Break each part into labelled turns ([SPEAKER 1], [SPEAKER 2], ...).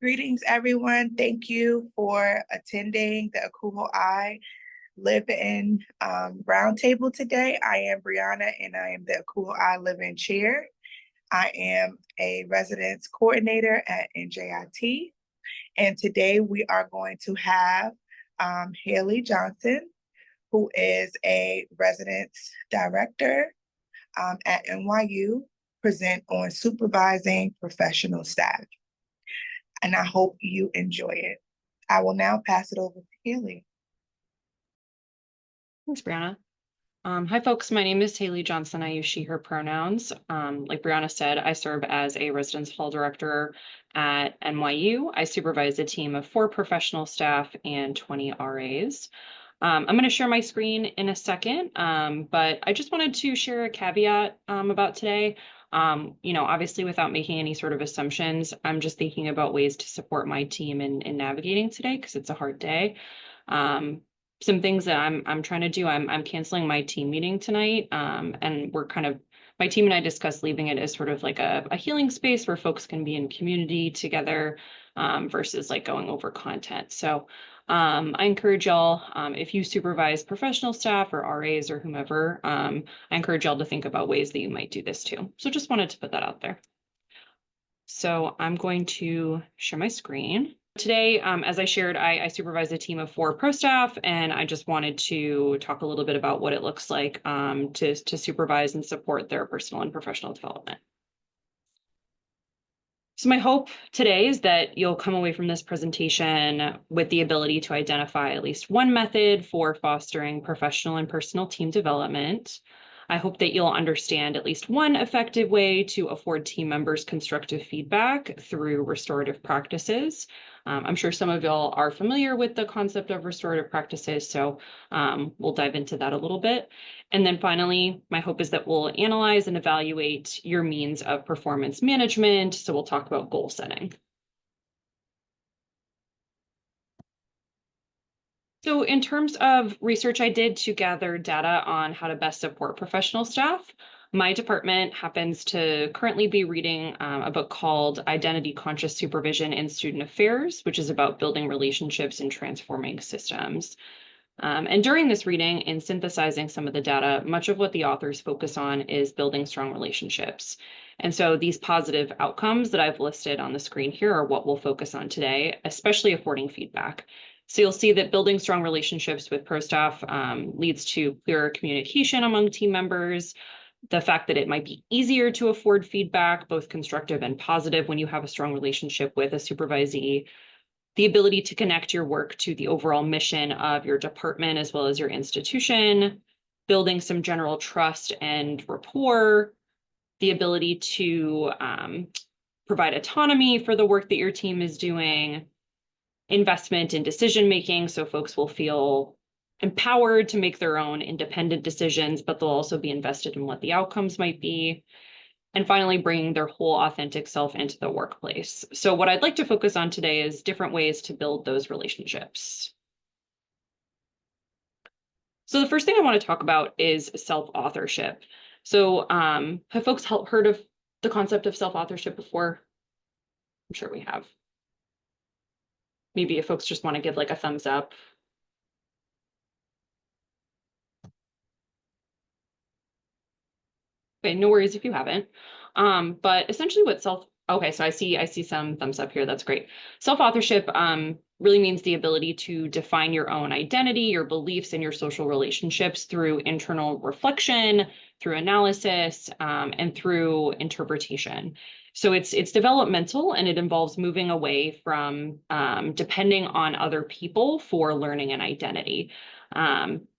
[SPEAKER 1] Greetings, everyone. Thank you for attending the Akuho I Live In Roundtable today. I am Brianna, and I am the Akuho I Live In Chair. I am a residence coordinator at NJIT, and today we are going to have Hayley Johnson, who is a residence director at NYU, present on supervising professional staff. And I hope you enjoy it. I will now pass it over to Hayley.
[SPEAKER 2] Thanks, Brianna. Hi, folks. My name is Hayley Johnson. I use she, her pronouns. Like Brianna said, I serve as a residence hall director at NYU. I supervise a team of 4 professional staff and 20 RAs. I'm going to share my screen in a second, but I just wanted to share a caveat about today. Obviously, without making any sort of assumptions, I'm just thinking about ways to support my team in navigating today because it's a hard day. Some things that I'm trying to do. I'm canceling my team meeting tonight, and my team and I discussed leaving it as sort of like a healing space where folks can be in community together versus like going over content. So I encourage y'all, if you supervise professional staff or RAs or whomever, I encourage y'all to think about ways that you might do this too. So just wanted to put that out there. So I'm going to share my screen. Today, as I shared, I supervise a team of 4 pro staff, and I just wanted to talk a little bit about what it looks like to supervise and support their personal and professional development. So my hope today is that you'll come away from this presentation with the ability to identify at least one method for fostering professional and personal team development. I hope that you'll understand at least one effective way to afford team members constructive feedback through restorative practices. I'm sure some of y'all are familiar with the concept of restorative practices, so we'll dive into that a little bit. And then finally, my hope is that we'll analyze and evaluate your means of performance management. So we'll talk about goal setting. So in terms of research I did to gather data on how to best support professional staff, my department happens to currently be reading a book called Identity Conscious Supervision in Student Affairs, which is about building relationships and transforming systems. And during this reading and synthesizing some of the data, much of what the authors focus on is building strong relationships. And so these positive outcomes that I've listed on the screen here are what we'll focus on today, especially affording feedback. So you'll see that building strong relationships with pro staff leads to clearer communication among team members, the fact that it might be easier to afford feedback, both constructive and positive, when you have a strong relationship with a supervisee, the ability to connect your work to the overall mission of your department as well as your institution, building some general trust and rapport, the ability to provide autonomy for the work that your team is doing, investment in decision-making, so folks will feel empowered to make their own independent decisions, but they'll also be invested in what the outcomes might be. And finally, bringing their whole authentic self into the workplace. So what I'd like to focus on today is different ways to build those relationships. So the first thing I want to talk about is self-authorship. So have folks heard of the concept of self-authorship before? I'm sure we have. Maybe if folks just want to give like a thumbs up. Okay, no worries if you haven't. But essentially what okay, so I see some thumbs up here. That's great. Self-authorship really means the ability to define your own identity, your beliefs, and your social relationships through internal reflection, through analysis, and through interpretation. So it's developmental, and it involves moving away from depending on other people for learning an identity.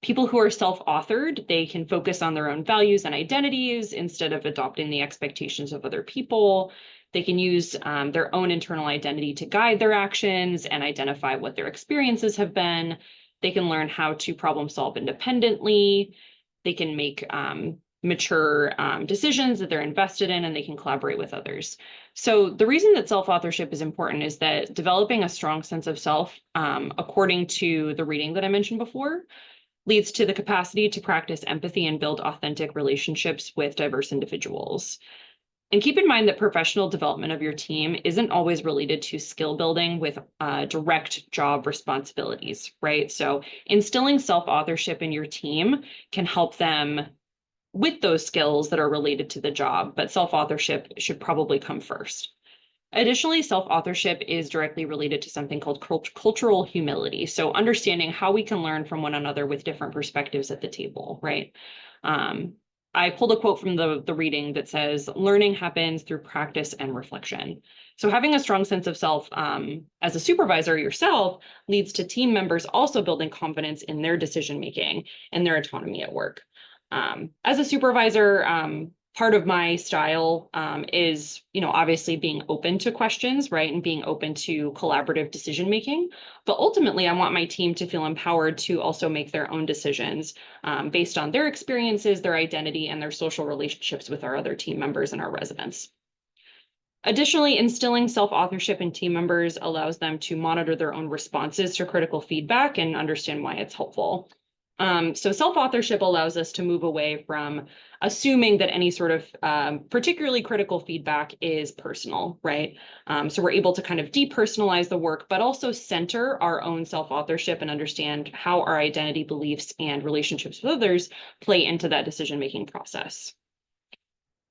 [SPEAKER 2] People who are self-authored, they can focus on their own values and identities instead of adopting the expectations of other people. They can use their own internal identity to guide their actions and identify what their experiences have been. They can learn how to problem solve independently. They can make mature decisions that they're invested in, and they can collaborate with others. So the reason that self-authorship is important is that developing a strong sense of self, according to the reading that I mentioned before, leads to the capacity to practice empathy and build authentic relationships with diverse individuals. And keep in mind that professional development of your team isn't always related to skill building with direct job responsibilities, right? So instilling self-authorship in your team can help them with those skills that are related to the job, but self-authorship should probably come first. Additionally, self-authorship is directly related to something called cultural humility. So understanding how we can learn from one another with different perspectives at the table, right? Um, I pulled a quote from the reading that says, learning happens through practice and reflection. So having a strong sense of self as a supervisor yourself leads to team members also building confidence in their decision-making and their autonomy at work. As a supervisor, part of my style is, obviously being open to questions, right? And being open to collaborative decision making. But ultimately, I want my team to feel empowered to also make their own decisions based on their experiences, their identity, and their social relationships with our other team members and our residents. Additionally, instilling self-authorship in team members allows them to monitor their own responses to critical feedback and understand why it's helpful. So self-authorship allows us to move away from assuming that any sort of particularly critical feedback is personal, right? So we're able to kind of depersonalize the work, but also center our own self-authorship and understand how our identity, beliefs, and relationships with others play into that decision-making process.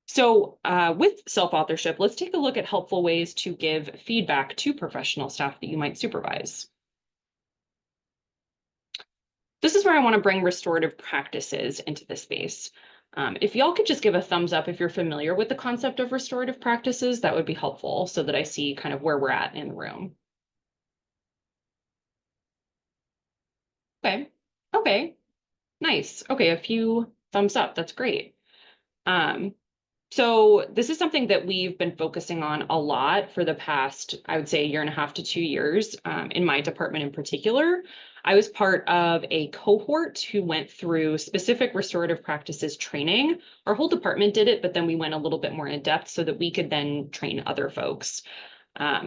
[SPEAKER 2] So with self-authorship, let's take a look at helpful ways to give feedback to professional staff that you might supervise. This is where I want to bring restorative practices into the space. If y'all could just give a thumbs up if you're familiar with the concept of restorative practices, that would be helpful so that I see kind of where we're at in the room. Okay. Okay. Nice. Okay. A few thumbs up. That's great. So this is something that we've been focusing on a lot for the past, I would say, 1.5 to 2 years in my department in particular. I was part of a cohort who went through specific restorative practices training. Our whole department did it, but then we went a little bit more in depth so that we could then train other folks.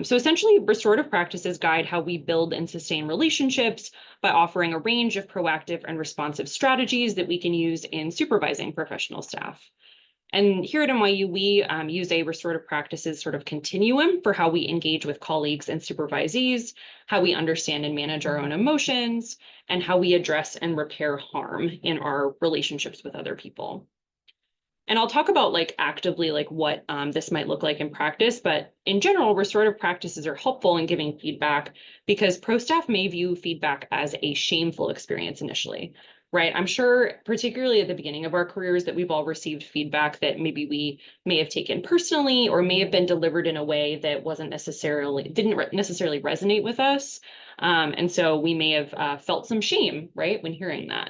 [SPEAKER 2] So essentially, restorative practices guide how we build and sustain relationships by offering a range of proactive and responsive strategies that we can use in supervising professional staff. And here at NYU, we use a restorative practices sort of continuum for how we engage with colleagues and supervisees, how we understand and manage our own emotions, and how we address and repair harm in our relationships with other people. And I'll talk about actively what this might look like in practice, but in general, restorative practices are helpful in giving feedback because pro staff may view feedback as a shameful experience initially. Right. I'm sure, particularly at the beginning of our careers, that we've all received feedback that maybe we may have taken personally or may have been delivered in a way that didn't necessarily resonate with us. And so we may have felt some shame, right, when hearing that.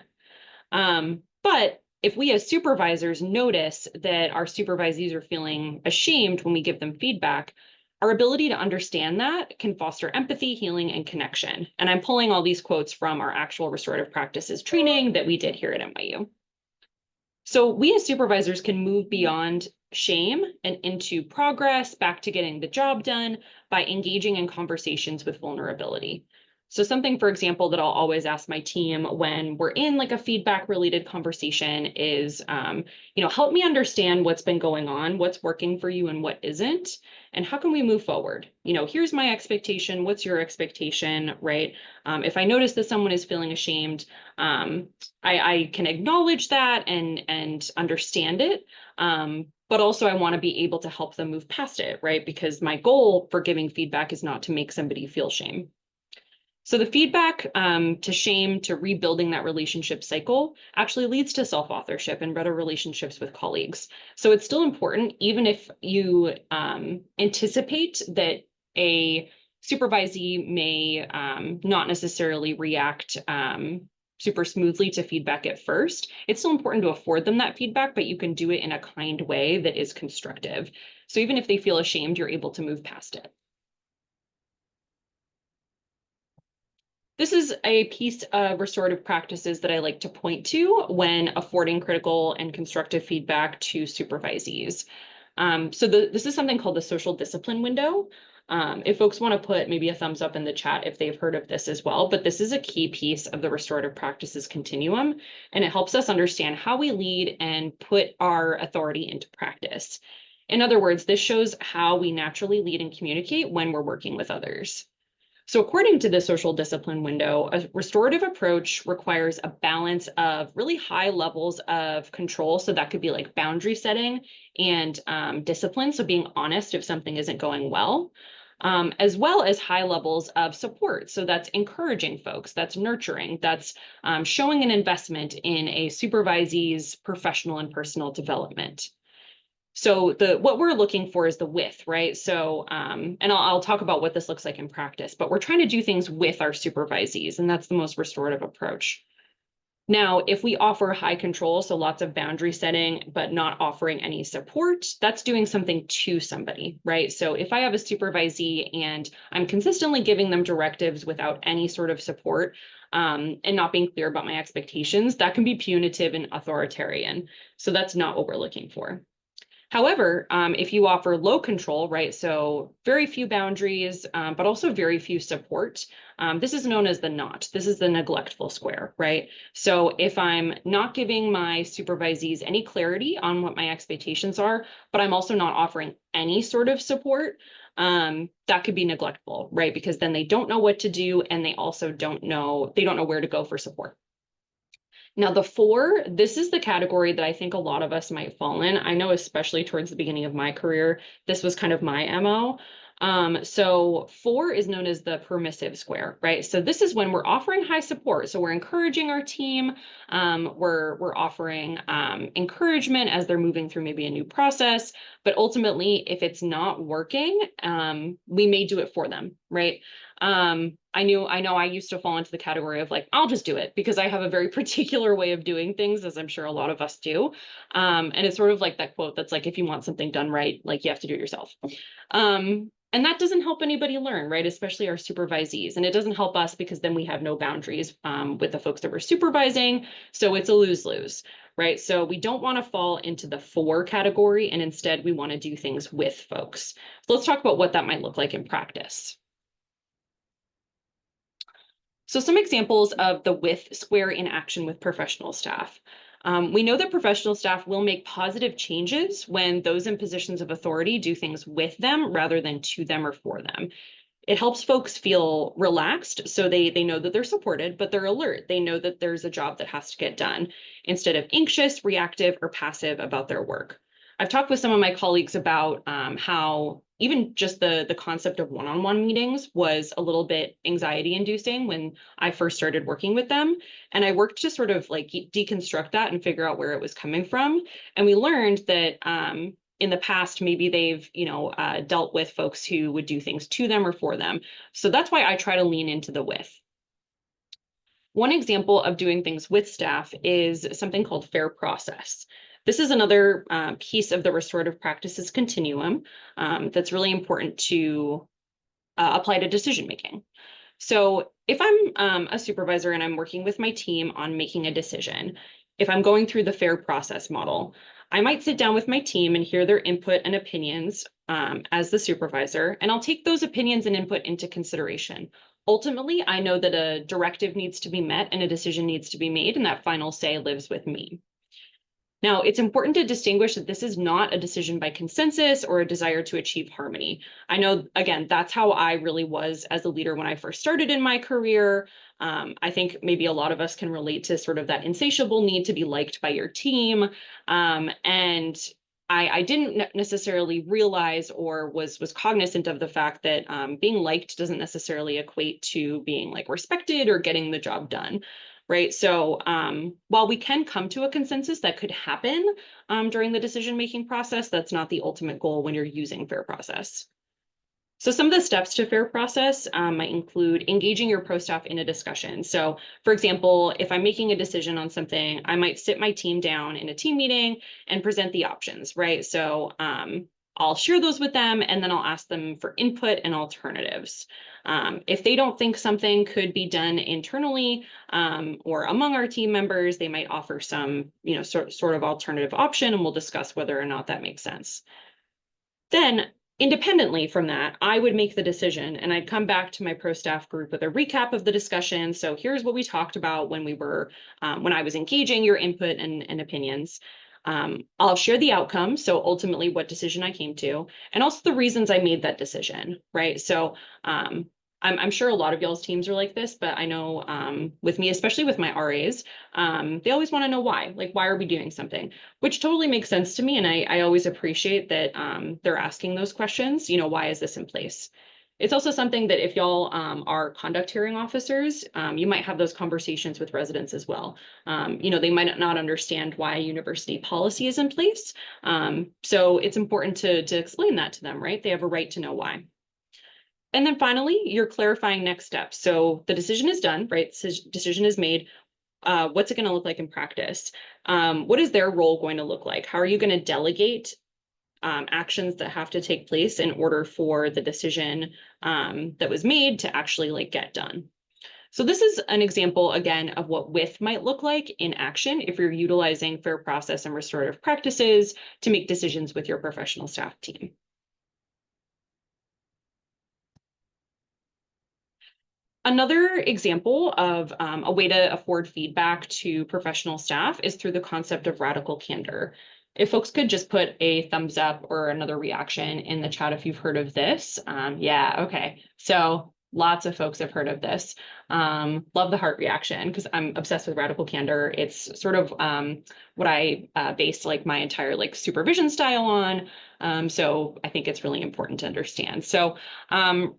[SPEAKER 2] But if we as supervisors notice that our supervisees are feeling ashamed when we give them feedback, our ability to understand that can foster empathy, healing, and connection. And I'm pulling all these quotes from our actual restorative practices training that we did here at NYU. So we as supervisors can move beyond shame and into progress, back to getting the job done by engaging in conversations with vulnerability. So something, for example, that I'll always ask my team when we're in a feedback related conversation is, help me understand what's been going on, what's working for you and what isn't, and how can we move forward? Here's my expectation. What's your expectation, right? If I notice that someone is feeling ashamed, I can acknowledge that and understand it. But also I want to be able to help them move past it, right? Because my goal for giving feedback is not to make somebody feel shame. So the feedback to shame, to rebuilding that relationship cycle actually leads to self-authorship and better relationships with colleagues. So it's still important, even if you anticipate that a supervisee may not necessarily react super smoothly to feedback at first, it's still important to afford them that feedback, but you can do it in a kind way that is constructive. So even if they feel ashamed, you're able to move past it. This is a piece of restorative practices that I like to point to when affording critical and constructive feedback to supervisees. This is something called the social discipline window. If folks want to put maybe a thumbs up in the chat if they've heard of this as well, but this is a key piece of the restorative practices continuum, and it helps us understand how we lead and put our authority into practice. In other words, this shows how we naturally lead and communicate when we're working with others. So according to the social discipline window, a restorative approach requires a balance of really high levels of control. So that could be like boundary setting and discipline. So being honest if something isn't going well, as well as high levels of support. So that's encouraging folks, that's nurturing, that's showing an investment in a supervisee's professional and personal development. So what we're looking for is the with, right? So, and I'll talk about what this looks like in practice, but we're trying to do things with our supervisees, and that's the most restorative approach. Now, if we offer high control, so lots of boundary setting, but not offering any support, that's doing something to somebody, right? So if I have a supervisee and I'm consistently giving them directives without any sort of support, and not being clear about my expectations, that can be punitive and authoritarian. So that's not what we're looking for. However, if you offer low control, right, so very few boundaries, but also very few support, this is known as the not. This is the neglectful square, right? So if I'm not giving my supervisees any clarity on what my expectations are, but I'm also not offering any sort of support, that could be neglectful, right? Because then they don't know what to do, and they also don't know where to go for support. Now, the 4, this is the category that I think a lot of us might fall in. I know, especially towards the beginning of my career, this was kind of my MO. So 4 is known as the permissive square, right? So this is when we're offering high support. So we're encouraging our team. We're offering encouragement as they're moving through maybe a new process. But ultimately, if it's not working, we may do it for them, right? I know I used to fall into the category of like, I'll just do it because I have a very particular way of doing things, as I'm sure a lot of us do. And it's sort of like that quote that's like, if you want something done right, like you have to do it yourself. And that doesn't help anybody learn, right? Especially our supervisees. And it doesn't help us because then we have no boundaries with the folks that we're supervising. So it's a lose-lose, right? So we don't want to fall into the 4 category, and instead we want to do things with folks. So let's talk about what that might look like in practice. So some examples of the with square in action with professional staff. We know that professional staff will make positive changes when those in positions of authority do things with them rather than to them or for them. It helps folks feel relaxed, so they know that they're supported, but they're alert. They know that there's a job that has to get done instead of anxious, reactive, or passive about their work. I've talked with some of my colleagues about how even just the concept of one-on-one meetings was a little bit anxiety inducing when I first started working with them. And I worked to sort of like deconstruct that and figure out where it was coming from. And we learned that in the past, maybe they've, dealt with folks who would do things to them or for them. So that's why I try to lean into the with. One example of doing things with staff is something called fair process. This is another piece of the restorative practices continuum that's really important to apply to decision making. So if I'm a supervisor and I'm working with my team on making a decision, if I'm going through the fair process model, I might sit down with my team and hear their input and opinions as the supervisor, and I'll take those opinions and input into consideration. Ultimately, I know that a directive needs to be met and a decision needs to be made, and that final say lives with me. Now, it's important to distinguish that this is not a decision by consensus or a desire to achieve harmony. I know, again, that's how I really was as a leader when I first started in my career. I think maybe a lot of us can relate to sort of that insatiable need to be liked by your team. And I didn't necessarily realize or was cognizant of the fact that being liked doesn't necessarily equate to being like respected or getting the job done. Right. So while we can come to a consensus that could happen during the decision-making process, that's not the ultimate goal when you're using fair process. So some of the steps to fair process might include engaging your pro staff in a discussion. So for example, if I'm making a decision on something, I might sit my team down in a team meeting and present the options, right? So I'll share those with them and then I'll ask them for input and alternatives. If they don't think something could be done internally or among our team members, they might offer some, sort of alternative option, and we'll discuss whether or not that makes sense. Then, independently from that, I would make the decision and I'd come back to my pro staff group with a recap of the discussion. So here's what we talked about when I was engaging your input and opinions. I'll share the outcome, so ultimately what decision I came to, and also the reasons I made that decision, right? So I'm sure a lot of y'all's teams are like this, but I know with me, especially with my RAs, they always want to know why. Like, why are we doing something? Which totally makes sense to me. And I always appreciate that they're asking those questions. Why is this in place? It's also something that if y'all are conduct hearing officers, you might have those conversations with residents as well. They might not understand why university policy is in place. So it's important to explain that to them, right? They have a right to know why. And then finally, you're clarifying next steps. So the decision is done, right? Decision is made. What's it going to look like in practice? What is their role going to look like? How are you going to delegate actions that have to take place in order for the decision that was made to actually get done? So this is an example, again, of what with might look like in action if you're utilizing fair process and restorative practices to make decisions with your professional staff team. Another example of a way to afford feedback to professional staff is through the concept of radical candor. If folks could just put a thumbs up or another reaction in the chat if you've heard of this. Yeah, okay. So lots of folks have heard of this. Love the heart reaction because I'm obsessed with radical candor. It's sort of what I based my entire supervision style on. So I think it's really important to understand. So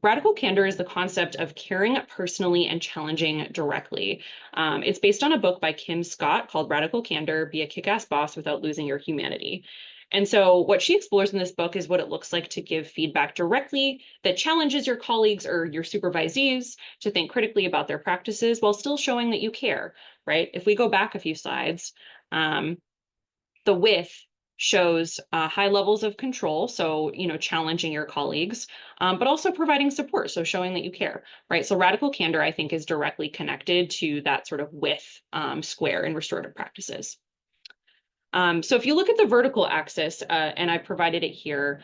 [SPEAKER 2] radical candor is the concept of caring personally and challenging directly. It's based on a book by Kim Scott called Radical Candor, Be a Kick-Ass Boss Without Losing Your Humanity. And so what she explores in this book is what it looks like to give feedback directly that challenges your colleagues or your supervisees to think critically about their practices while still showing that you care, right? If we go back a few slides, the with shows high levels of control, so challenging your colleagues, but also providing support, so showing that you care, right? So radical candor, I think, is directly connected to that sort of with square in restorative practices. So if you look at the vertical axis, and I provided it here,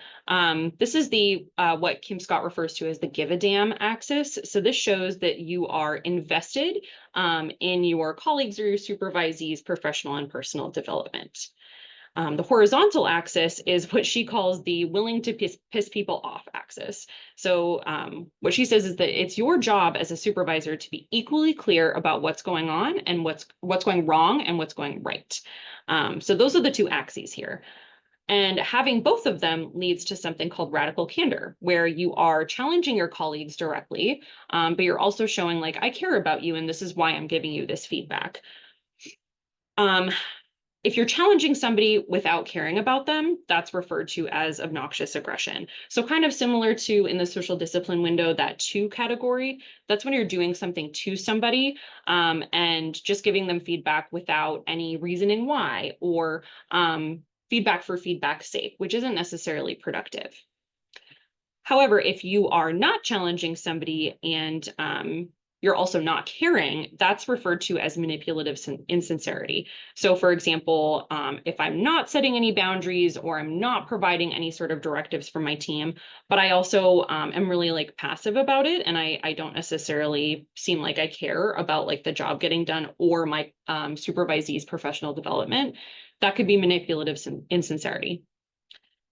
[SPEAKER 2] this is the what Kim Scott refers to as the give a damn axis. So this shows that you are invested in your colleagues or your supervisees' professional and personal development. The horizontal axis is what she calls the willing to piss people off axis. So what she says is that it's your job as a supervisor to be equally clear about what's going on and what's going wrong and what's going right. So those are the two axes here. And having both of them leads to something called radical candor, where you are challenging your colleagues directly, but you're also showing I care about you and this is why I'm giving you this feedback. If you're challenging somebody without caring about them, that's referred to as obnoxious aggression. So kind of similar to in the social discipline window, that to category, that's when you're doing something to somebody and just giving them feedback without any reasoning why, or feedback for feedback's sake, which isn't necessarily productive. However, if you are not challenging somebody and you're also not caring, that's referred to as manipulative insincerity. So for example, if I'm not setting any boundaries or I'm not providing any sort of directives for my team, but I also am really passive about it and I don't necessarily seem like I care about the job getting done or my supervisee's professional development, that could be manipulative insincerity.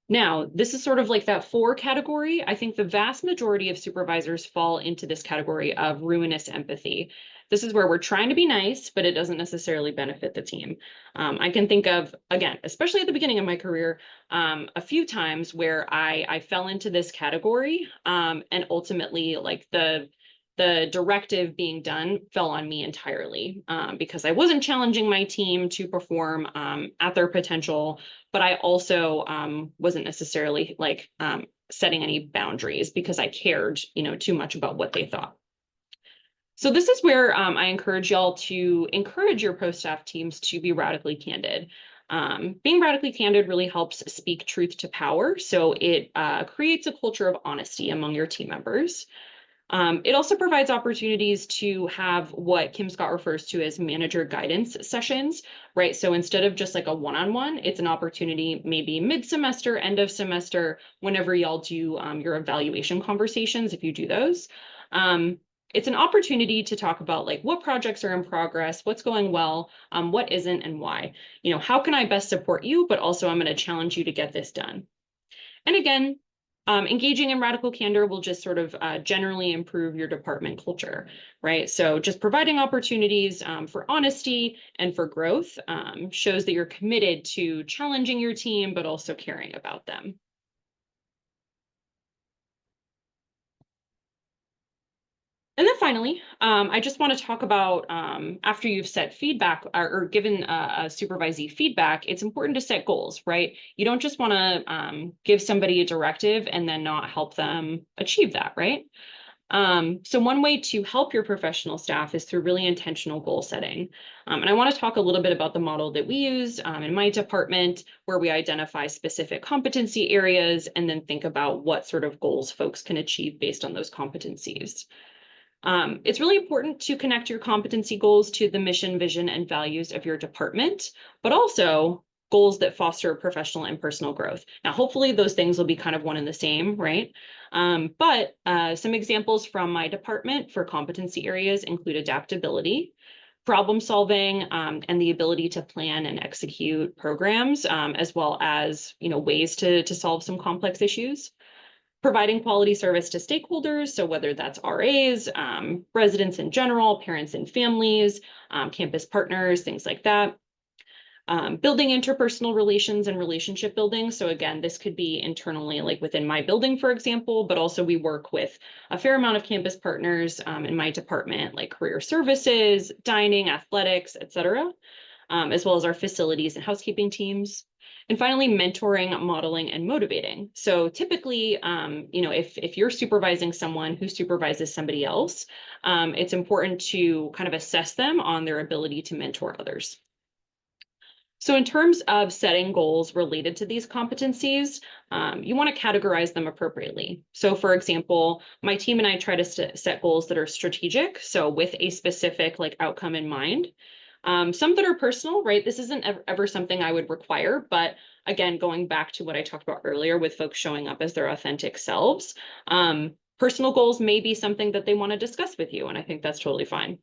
[SPEAKER 2] Now, this is sort of that for category. I think the vast majority of supervisors fall into this category of ruinous empathy. This is where we're trying to be nice, but it doesn't necessarily benefit the team. I can think of, again, especially at the beginning of my career, a few times where I fell into this category and ultimately the directive being done fell on me entirely because I wasn't challenging my team to perform at their potential, but I also wasn't necessarily setting any boundaries because I cared, too much about what they thought. So this is where I encourage y'all to encourage your post-staff teams to be radically candid. Being radically candid really helps speak truth to power. So it creates a culture of honesty among your team members. It also provides opportunities to have what Kim Scott refers to as manager guidance sessions, right? So instead of just a one-on-one, it's an opportunity maybe mid-semester, end of semester, whenever y'all do your evaluation conversations, if you do those. it's an opportunity to talk about like what projects are in progress, what's going well, what isn't, and why. How can I best support you, but also I'm going to challenge you to get this done. And again, engaging in radical candor will just sort of generally improve your department culture, right? So just providing opportunities for honesty and for growth shows that you're committed to challenging your team, but also caring about them. And then finally, I just want to talk about after you've set feedback or given a supervisee feedback, it's important to set goals, right? You don't just want to give somebody a directive and then not help them achieve that, right? So one way to help your professional staff is through really intentional goal setting. And I want to talk a little bit about the model that we use in my department, where we identify specific competency areas and then think about what sort of goals folks can achieve based on those competencies. It's really important to connect your competency goals to the mission, vision, and values of your department, but also goals that foster professional and personal growth. Now, hopefully those things will be kind of one and the same, right? But some examples from my department for competency areas include adaptability, problem solving, and the ability to plan and execute programs, as well as ways to solve some complex issues. Providing quality service to stakeholders, so whether that's RAs, residents in general, parents and families, campus partners, things like that. Building interpersonal relations and relationship building. So again, this could be internally, like within my building, for example, but also we work with a fair amount of campus partners in my department, like career services, dining, athletics, et cetera, as well as our facilities and housekeeping teams. And finally, mentoring, modeling, and motivating. So typically, if you're supervising someone who supervises somebody else, it's important to kind of assess them on their ability to mentor others. So in terms of setting goals related to these competencies, you want to categorize them appropriately. So for example, my team and I try to set goals that are strategic, so with a specific outcome in mind. Some that are personal, right? This isn't ever something I would require, but again, going back to what I talked about earlier with folks showing up as their authentic selves, personal goals may be something that they want to discuss with you, and I think that's totally fine.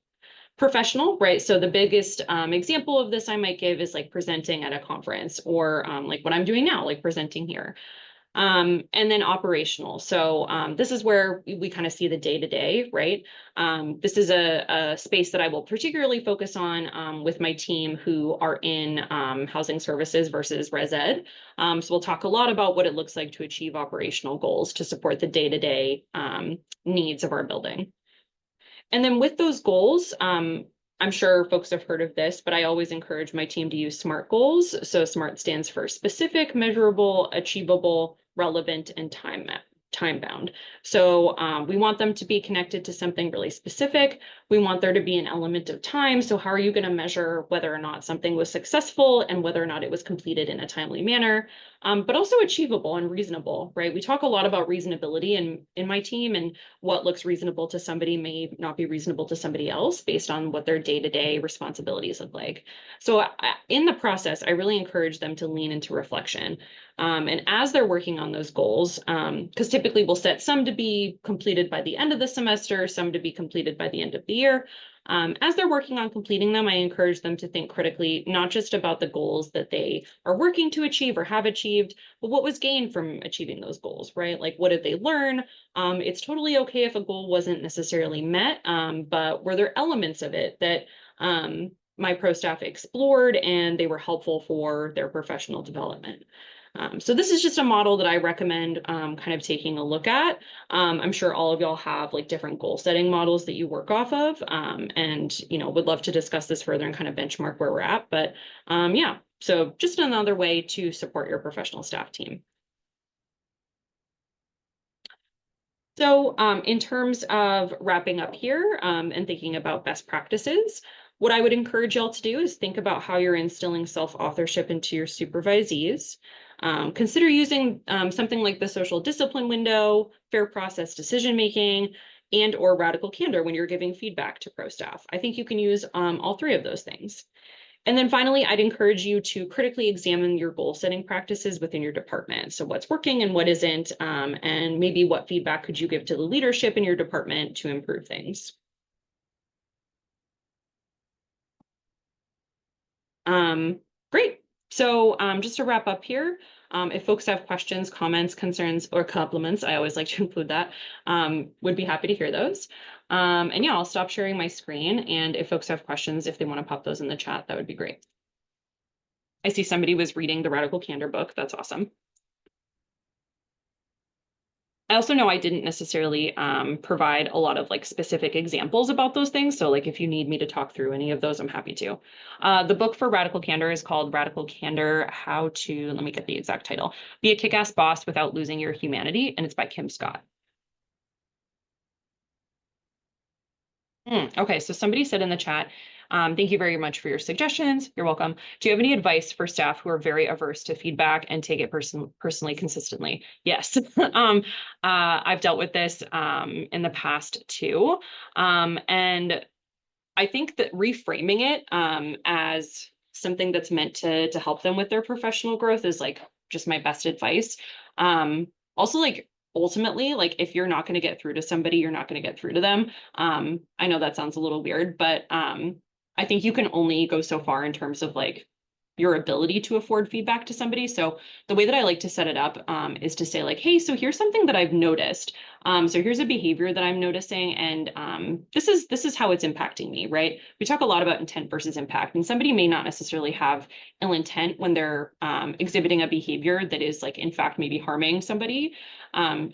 [SPEAKER 2] Professional, right? So the biggest example of this I might give is like presenting at a conference or like what I'm doing now, like presenting here. And then operational. So this is where we kind of see the day-to-day, right? This is a space that I will particularly focus on with my team who are in housing services versus res ed. So we'll talk a lot about what it looks like to achieve operational goals to support the day-to-day needs of our building. And then with those goals, I'm sure folks have heard of this, but I always encourage my team to use SMART goals. So SMART stands for specific, measurable, achievable, relevant, and time-bound. So we want them to be connected to something really specific. We want there to be an element of time. So how are you going to measure whether or not something was successful and whether or not it was completed in a timely manner, but also achievable and reasonable, right? We talk a lot about reasonability in my team, and what looks reasonable to somebody may not be reasonable to somebody else based on what their day-to-day responsibilities look like. So in the process, I really encourage them to lean into reflection. And as they're working on those goals, because typically we'll set some to be completed by the end of the semester, some to be completed by the end of the year. As they're working on completing them, I encourage them to think critically, not just about the goals that they are working to achieve or have achieved, but what was gained from achieving those goals, right? Like, what did they learn? It's totally okay if a goal wasn't necessarily met, but were there elements of it that my pro staff explored and they were helpful for their professional development? So this is just a model that I recommend kind of taking a look at. I'm sure all of y'all have like different goal setting models that you work off of, and would love to discuss this further and kind of benchmark where we're at. But yeah, so just another way to support your professional staff team. So in terms of wrapping up here and thinking about best practices, what I would encourage y'all to do is think about how you're instilling self-authorship into your supervisees. Consider using something like the social discipline window, fair process decision-making, and or radical candor when you're giving feedback to pro staff. I think you can use all three of those things. And then finally, I'd encourage you to critically examine your goal setting practices within your department. So what's working and what isn't, and maybe what feedback could you give to the leadership in your department to improve things. Great. So just to wrap up here, if folks have questions, comments, concerns, or compliments, I always like to include that, would be happy to hear those. And yeah, I'll stop sharing my screen. And if folks have questions, if they want to pop those in the chat, that would be great. I see somebody was reading the Radical Candor book. That's awesome. I also know I didn't necessarily provide a lot of like specific examples about those things. So like if you need me to talk through any of those, I'm happy to. The book for Radical Candor is called Radical Candor, How to, let me get the exact title, Be a Kick-Ass Boss Without Losing Your Humanity. And it's by Kim Scott. Okay, so somebody said in the chat, thank you very much for your suggestions. You're welcome. Do you have any advice for staff who are very averse to feedback and take it personally consistently? Yes. I've dealt with this in the past too. And I think that reframing it as something that's meant to help them with their professional growth is like just my best advice. Also, like ultimately, like if you're not going to get through to somebody, you're not going to get through to them. I know that sounds a little weird, but I think you can only go so far in terms of like your ability to afford feedback to somebody. So the way that I like to set it up is to say like, hey, so here's something that I've noticed. So here's a behavior that I'm noticing, and this is how it's impacting me, right? We talk a lot about intent versus impact, and somebody may not necessarily have ill intent when they're exhibiting a behavior that is like, in fact, maybe harming somebody.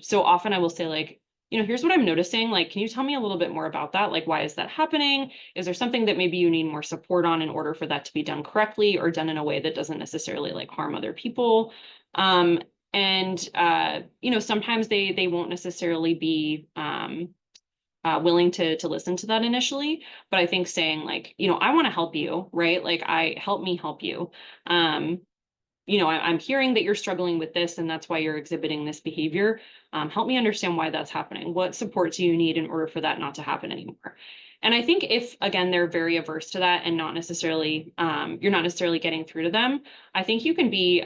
[SPEAKER 2] So often I will say like, here's what I'm noticing. Like, can you tell me a little bit more about that? Like, why is that happening? Is there something that maybe you need more support on in order for that to be done correctly or done in a way that doesn't necessarily like harm other people? And sometimes they won't necessarily be willing to listen to that initially, but I think saying like, I want to help you, right? Like, help me help you. I'm hearing that you're struggling with this, and that's why you're exhibiting this behavior. Help me understand why that's happening. What support do you need in order for that not to happen anymore? And I think if, again, they're very averse to that and not necessarily, you're not necessarily getting through to them, I think you can be,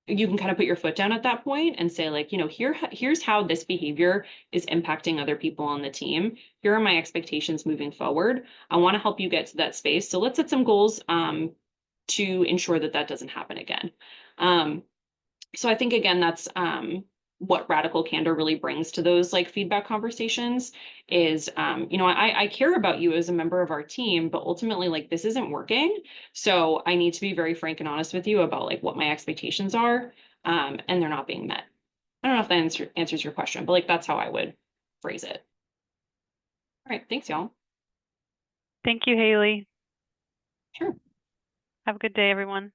[SPEAKER 2] you can kind of put your foot down at that point and say like, here's how this behavior is impacting other people on the team. Here are my expectations moving forward. I want to help you get to that space. So let's set some goals to ensure that that doesn't happen again. So I think, again, that's what Radical Candor really brings to those like feedback conversations is, I care about you as a member of our team, but ultimately like this isn't working. So I need to be very frank and honest with you about like what my expectations are, and they're not being met. I don't know if that answers your question, but like that's how I would phrase it. All right, thanks, y'all.
[SPEAKER 3] Thank you, Hayley.
[SPEAKER 2] Sure.
[SPEAKER 3] Have a good day, everyone.